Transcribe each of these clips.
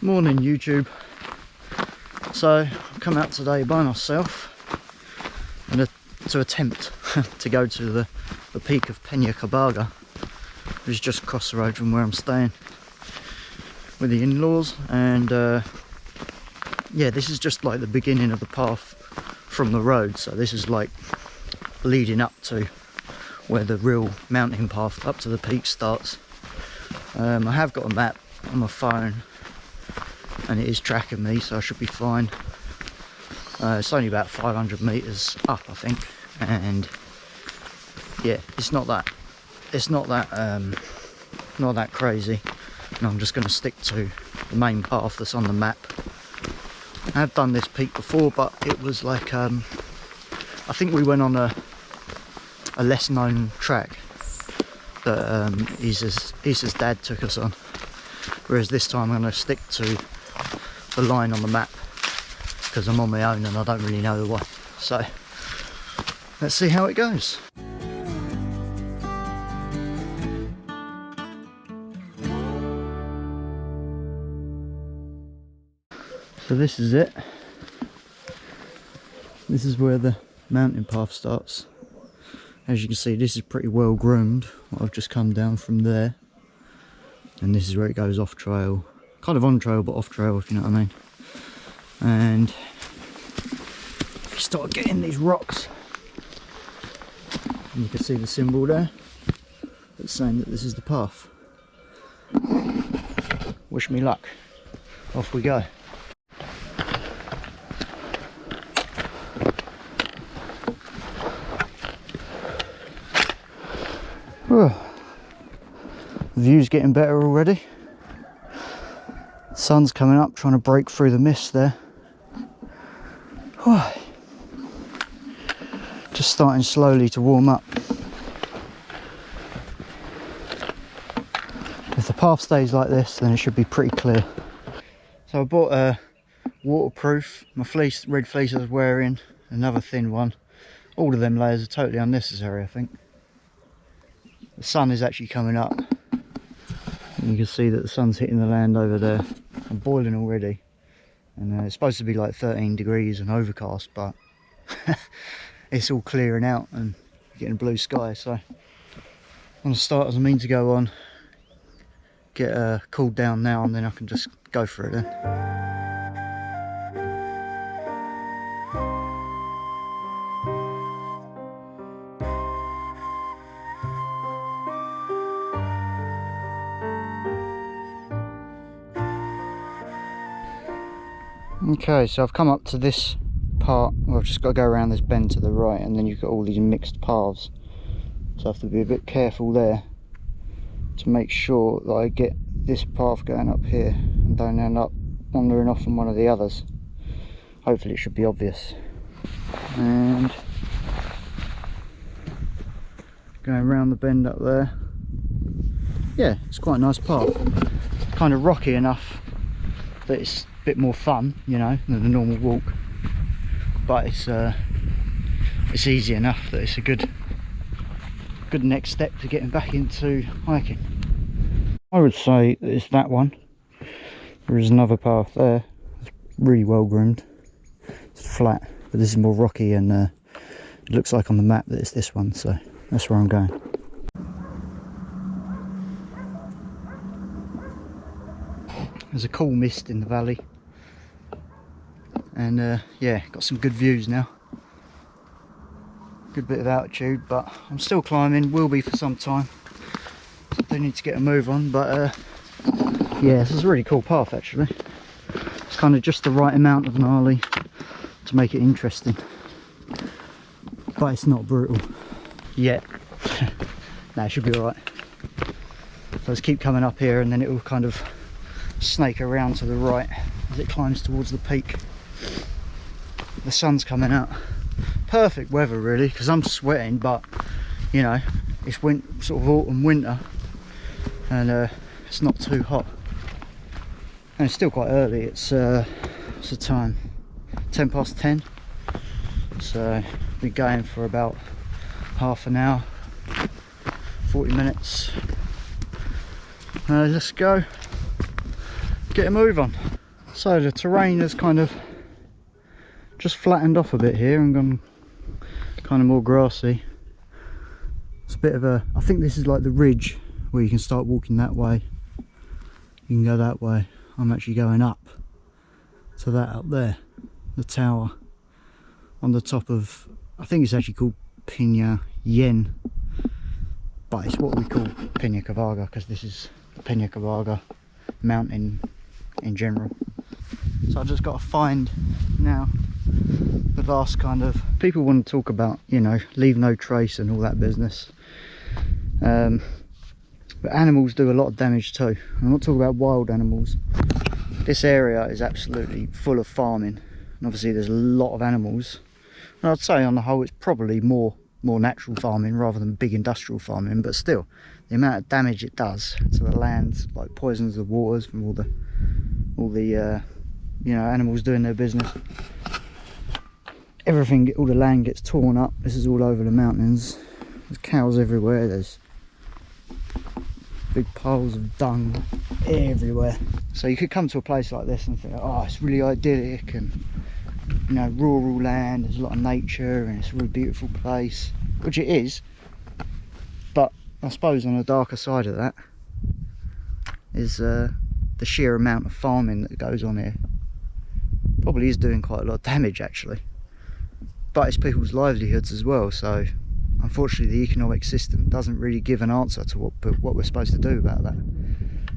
Morning YouTube. So I've come out today by myself and to attempt to go to the peak of Peña Cabarga, which is just across the road from where I'm staying with the in-laws. And yeah, this is just like the beginning of the path from the road, so this is like leading up to where the real mountain path up to the peak starts. I have got a map on my phone and it is tracking me, so I should be fine. It's only about 500 meters up, I think, and yeah, it's not that crazy. And I'm just going to stick to the main path that's on the map. I have done this peak before, but it was like I think we went on a less known track that Isa's dad took us on, whereas this time I'm going to stick to the line on the map because I'm on my own and I don't really know the way. So let's see how it goes. So this is it. This is where the mountain path starts. As you can see, this is pretty well groomed. I've just come down from there, and this is where it goes off trail, kind of on trail but off trail, if you know what I mean. And you start getting these rocks, and you can see the symbol there that's saying that this is the path. Wish me luck. Off we go. The view's getting better already. The sun's coming up, trying to break through the mist there. Just starting slowly to warm up. If the path stays like this, then it should be pretty clear. So I bought a waterproof, my red fleece I was wearing, another thin one. All of them layers are totally unnecessary, I think. The sun is actually coming up, and you can see that the sun's hitting the land over there. I'm boiling already, and it's supposed to be like 13 degrees and overcast, but it's all clearing out and getting blue sky. So on the starters I mean to go on, get cooled down now, and then I can just go for it then. Okay, so I've come up to this part where I've just got to go around this bend to the right, and then you've got all these mixed paths. So I have to be a bit careful there to make sure that I get this path going up here and don't end up wandering off on one of the others. Hopefully it should be obvious. And going around the bend up there. Yeah, it's quite a nice path. Kind of rocky enough that it's a bit more fun, you know, than a normal walk, but it's easy enough that it's a good next step to getting back into hiking. I would say that it's that one. There is another path there, it's really well groomed, it's flat, but this is more rocky, and it looks like on the map that it's this one, so that's where I'm going. There's a cool mist in the valley, and yeah, got some good views now. Good bit of altitude, but I'm still climbing, will be for some time. So I do need to get a move on, but yeah, this is a really cool path actually. It's kind of just the right amount of gnarly to make it interesting, but it's not brutal yet. No, it should be alright. So let's keep coming up here, and then it will kind of snake around to the right as it climbs towards the peak. The sun's coming out. Perfect weather really, because I'm sweating, but you know, it's sort of autumn winter, and it's not too hot, and it's still quite early. It's what's the time? 10 past 10. So we're going for about half an hour, 40 minutes. Let's go. get a move on. So the terrain has kind of just flattened off a bit here and gone kind of more grassy. It's a bit of a, I think this is like the ridge where you can start walking that way. You can go that way. I'm actually going up to that up there, the tower on the top of, I think it's actually called Peña Yen, but it's what we call Peña Cabarga because this is the Peña Cabarga mountain in general. So I've just got to find now the last kind of, people want to talk about, you know, leave no trace and all that business, but animals do a lot of damage too. I'm not talking about wild animals. This area is absolutely full of farming, and obviously there's a lot of animals, and I'd say on the whole it's probably more natural farming rather than big industrial farming, but still the amount of damage it does to the land, like poisons the waters from all the you know, animals doing their business. Everything, all the land gets torn up. This is all over the mountains. There's cows everywhere. There's big piles of dung everywhere. So you could come to a place like this and think, oh, it's really idyllic and, you know, rural land. There's a lot of nature and it's a really beautiful place, which it is. But I suppose on the darker side of that is the sheer amount of farming that goes on here. Probably is doing quite a lot of damage actually, but it's people's livelihoods as well. So unfortunately the economic system doesn't really give an answer to what we're supposed to do about that.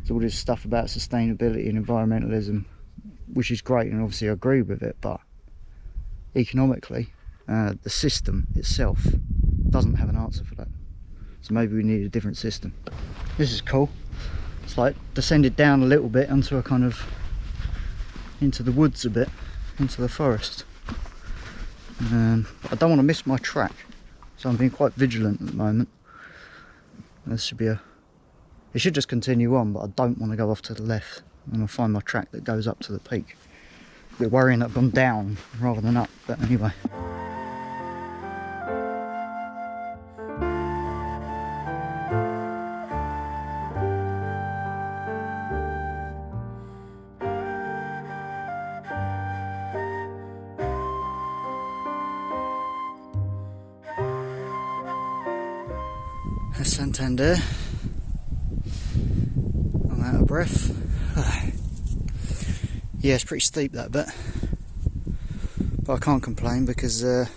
So all this stuff about sustainability and environmentalism, which is great, and obviously I agree with it, but economically the system itself doesn't have an answer for that. So maybe we need a different system. This is cool. It's like descended down a little bit onto a kind of, into the woods a bit, into the forest. I don't want to miss my track, so I'm being quite vigilant at the moment. This should be it should just continue on, but I don't want to go off to the left and I'll find my track that goes up to the peak. A bit worrying that I've gone down rather than up, but anyway. Santander. I'm out of breath. Yeah, it's pretty steep that bit, but I can't complain because there's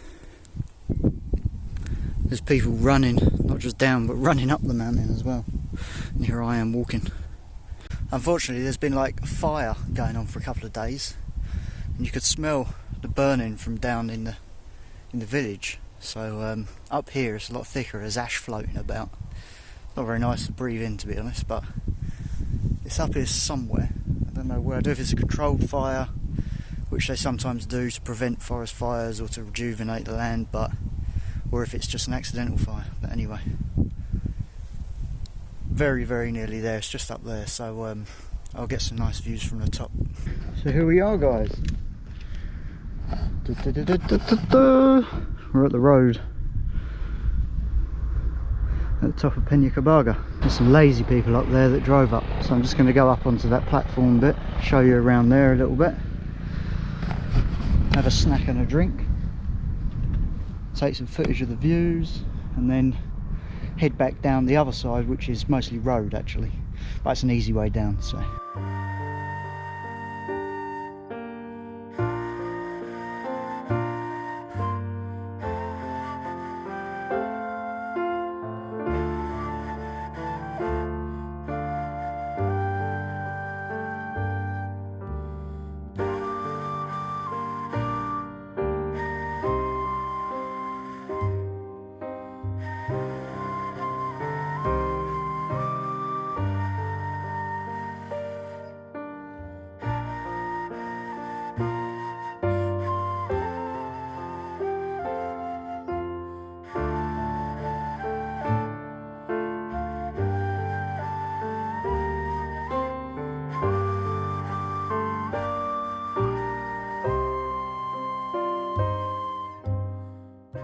people running, not just down but running up the mountain as well, and here I am walking. Unfortunately there's been like a fire going on for a couple of days and you could smell the burning from down in the village. So up here it's a lot thicker, there's ash floating about. Not very nice to breathe in, to be honest, but it's up here somewhere. I don't know where. I don't know if it's a controlled fire, which they sometimes do to prevent forest fires or to rejuvenate the land, or if it's just an accidental fire. But anyway, very, very nearly there. It's just up there, so I'll get some nice views from the top. So here we are, guys. We're at the road at the top of Peña Cabarga. There's some lazy people up there that drove up, so I'm just going to go up onto that platform bit, show you around there a little bit, have a snack and a drink, take some footage of the views, and then head back down the other side, which is mostly road actually, but it's an easy way down. So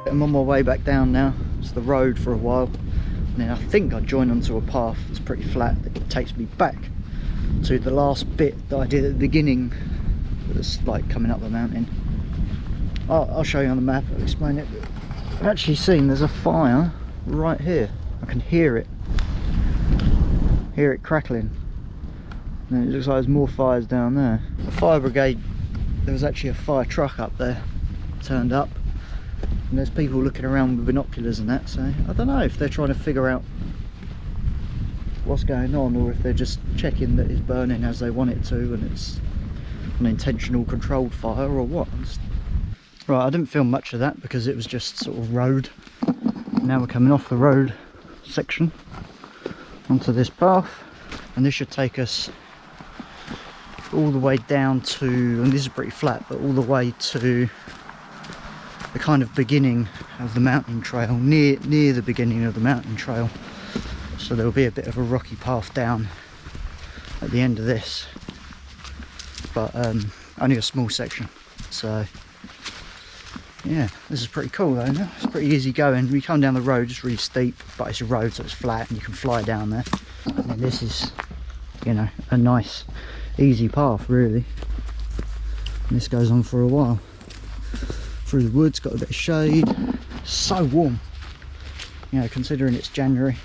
I'm on my way back down now. It's the road for a while, and then I think I join onto a path that's pretty flat that takes me back to the last bit that I did at the beginning. It's like coming up the mountain. I'll show you on the map, I'll explain it. I've actually seen there's a fire right here. I can hear it crackling, and it looks like there's more fires down there. The fire brigade, there was actually a fire truck up there, turned up, and there's people looking around with binoculars and that, so I don't know if they're trying to figure out what's going on, or if they're just checking that it's burning as they want it to and it's an intentional controlled fire, or what. Right, I didn't film much of that because it was just sort of road. Now we're coming off the road section onto this path, and this should take us all the way down to, and this is pretty flat, but all the way to the kind of beginning of the mountain trail, near the beginning of the mountain trail. So there'll be a bit of a rocky path down at the end of this, but only a small section. So yeah, this is pretty cool though. No? It's pretty easy going. We come down the road, it's really steep, but it's a road, so it's flat and you can fly down there. And then this is, you know, a nice easy path really. And this goes on for a while through the woods, got a bit of shade. So warm, you know, considering it's January.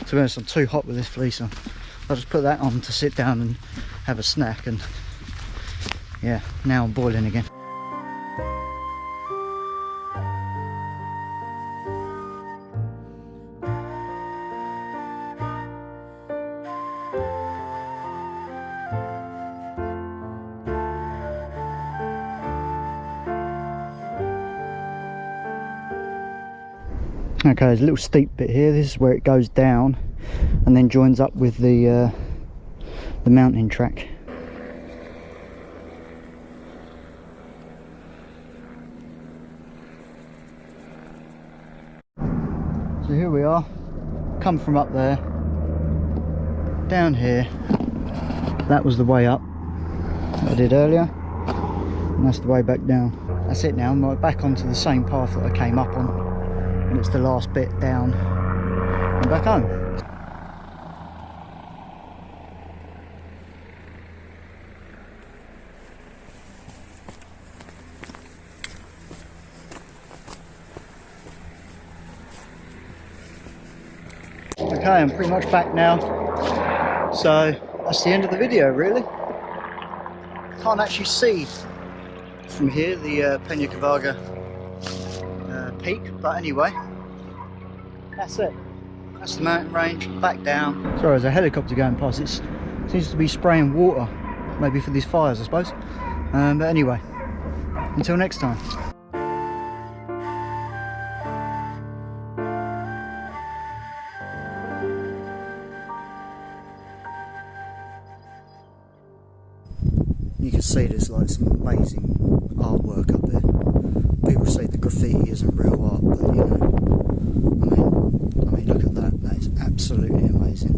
To be honest, I'm too hot with this fleece on. I'll just put that on to sit down and have a snack, and yeah, now I'm boiling again. Okay, there's a little steep bit here. This is where it goes down and then joins up with the mountain track. So here we are, come from up there, down here. That was the way up that I did earlier, and that's the way back down. That's it now, I'm back onto the same path that I came up on. And it's the last bit down and back home. Okay, I'm pretty much back now, so that's the end of the video really. Can't actually see from here the Peña Cabarga peak, but anyway, that's it. That's the mountain range, back down. Sorry, there's a helicopter going past. It seems to be spraying water, maybe for these fires I suppose. But anyway, until next time. You can see there's like some amazing artwork up there. People say the graffiti isn't real art, but you know, I mean look at that, that is absolutely amazing.